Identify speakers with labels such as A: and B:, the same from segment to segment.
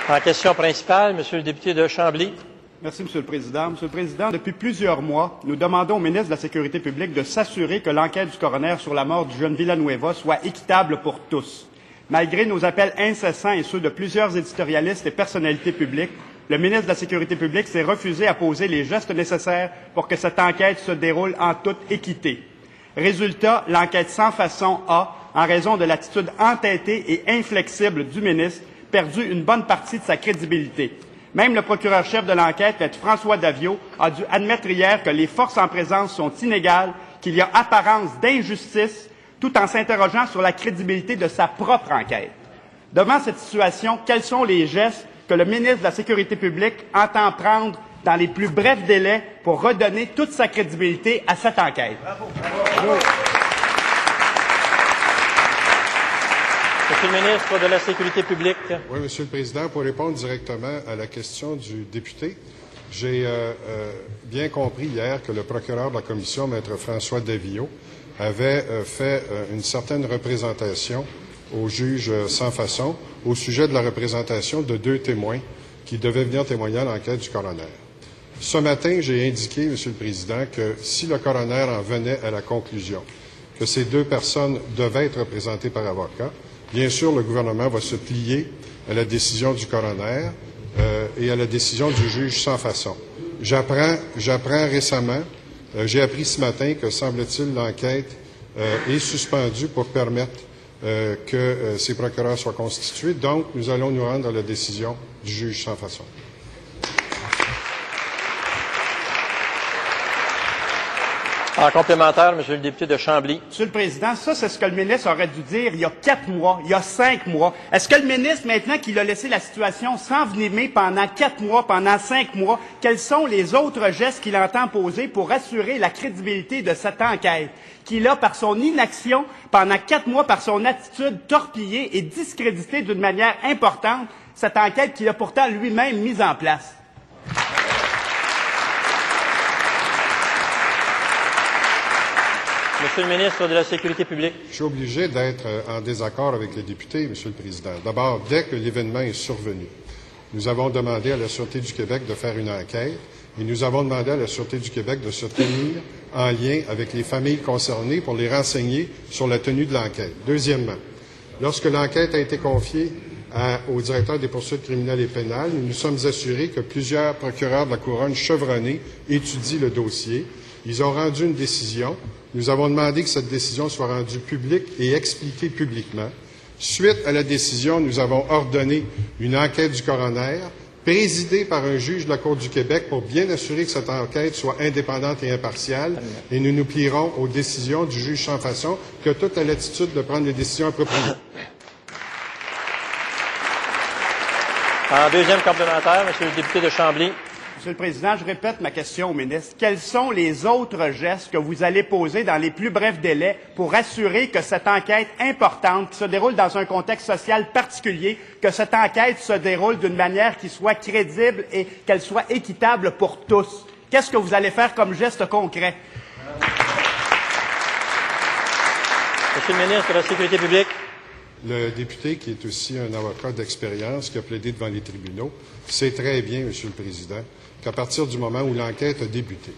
A: En question principale, Monsieur le député de Chambly.
B: Merci, Monsieur le Président. Monsieur le Président, depuis plusieurs mois, nous demandons au ministre de la Sécurité publique de s'assurer que l'enquête du coroner sur la mort du jeune Villanueva soit équitable pour tous. Malgré nos appels incessants et ceux de plusieurs éditorialistes et personnalités publiques, le ministre de la Sécurité publique s'est refusé à poser les gestes nécessaires pour que cette enquête se déroule en toute équité. Résultat, l'enquête sans façon a, en raison de l'attitude entêtée et inflexible du ministre, perdu une bonne partie de sa crédibilité. Même le procureur-chef de l'enquête, M. François Daviau, a dû admettre hier que les forces en présence sont inégales, qu'il y a apparence d'injustice, tout en s'interrogeant sur la crédibilité de sa propre enquête. Devant cette situation, quels sont les gestes que le ministre de la Sécurité publique entend prendre dans les plus brefs délais pour redonner toute sa crédibilité à cette enquête? Bravo. Bravo.
A: Monsieur le ministre de la Sécurité publique.
C: Oui, Monsieur le Président, pour répondre directement à la question du député, j'ai bien compris hier que le procureur de la Commission, Maître François Daviau, avait fait une certaine représentation au juge sans façon au sujet de la représentation de 2 témoins qui devaient venir témoigner à l'enquête du coroner. Ce matin, j'ai indiqué, Monsieur le Président, que si le coroner en venait à la conclusion que ces 2 personnes devaient être représentées par avocat, bien sûr, le gouvernement va se plier à la décision du coroner et à la décision du juge sans façon. J'apprends récemment, j'ai appris ce matin que, semble-t-il, l'enquête est suspendue pour permettre que ces procureurs soient constitués. Donc, nous allons nous rendre à la décision du juge sans façon.
A: En complémentaire, Monsieur le député de Chambly.
B: Monsieur le Président, ça, c'est ce que le ministre aurait dû dire il y a 4 mois, il y a 5 mois. Est-ce que le ministre, maintenant qu'il a laissé la situation s'envenimer pendant 4 mois, pendant 5 mois, quels sont les autres gestes qu'il entend poser pour assurer la crédibilité de cette enquête? Qu'il a, par son inaction, pendant 4 mois, par son attitude torpillée et discrédité d'une manière importante, cette enquête qu'il a pourtant lui-même mise en place?
A: Monsieur le ministre de la Sécurité publique.
C: Je suis obligé d'être en désaccord avec les députés, Monsieur le Président. D'abord, dès que l'événement est survenu, nous avons demandé à la Sûreté du Québec de faire une enquête et nous avons demandé à la Sûreté du Québec de se tenir en lien avec les familles concernées pour les renseigner sur la tenue de l'enquête. Deuxièmement, lorsque l'enquête a été confiée au directeur des poursuites criminelles et pénales, nous nous sommes assurés que plusieurs procureurs de la Couronne chevronnés étudient le dossier. Ils ont rendu une décision. Nous avons demandé que cette décision soit rendue publique et expliquée publiquement. Suite à la décision, nous avons ordonné une enquête du coroner, présidée par un juge de la Cour du Québec pour bien assurer que cette enquête soit indépendante et impartiale. Et nous nous plierons aux décisions du juge sans façon, qui a toute la latitude de prendre les décisions appropriées.
A: En deuxième complémentaire, Monsieur le député de Chambly.
B: Monsieur le Président, je répète ma question au ministre. Quels sont les autres gestes que vous allez poser dans les plus brefs délais pour assurer que cette enquête importante, qui se déroule dans un contexte social particulier, que cette enquête se déroule d'une manière qui soit crédible et qu'elle soit équitable pour tous? Qu'est-ce que vous allez faire comme geste concret?
A: Monsieur le ministre de la Sécurité publique.
C: Le député, qui est aussi un avocat d'expérience, qui a plaidé devant les tribunaux, sait très bien, Monsieur le Président, qu'à partir du moment où l'enquête a débuté,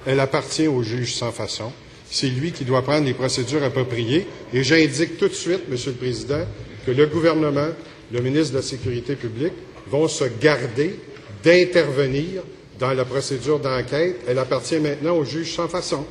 C: elle appartient au juge sans façon. C'est lui qui doit prendre les procédures appropriées. Et j'indique tout de suite, Monsieur le Président, que le gouvernement, le ministre de la Sécurité publique, vont se garder d'intervenir dans la procédure d'enquête. Elle appartient maintenant au juge sans façon.